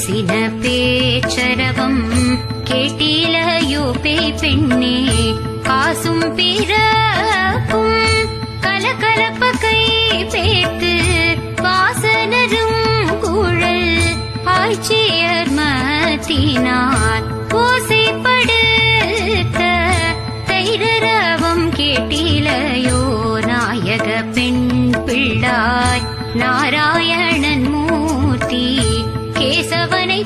பேசின பேச்சரவம் கேட்டிலையோ பேய் பெண்ணே காசும் பிறப்பும் கலகலப்ப கை பேர்த்து வாசனரும் குழல் ஆய்ச்சியர் மத்தினார் ஓசைப்படுத்த தைரரவம் கேட்டிலையோ நாயக பெண் பிள்ளாய் நாராயணன் மூர்த்தி கேசவனை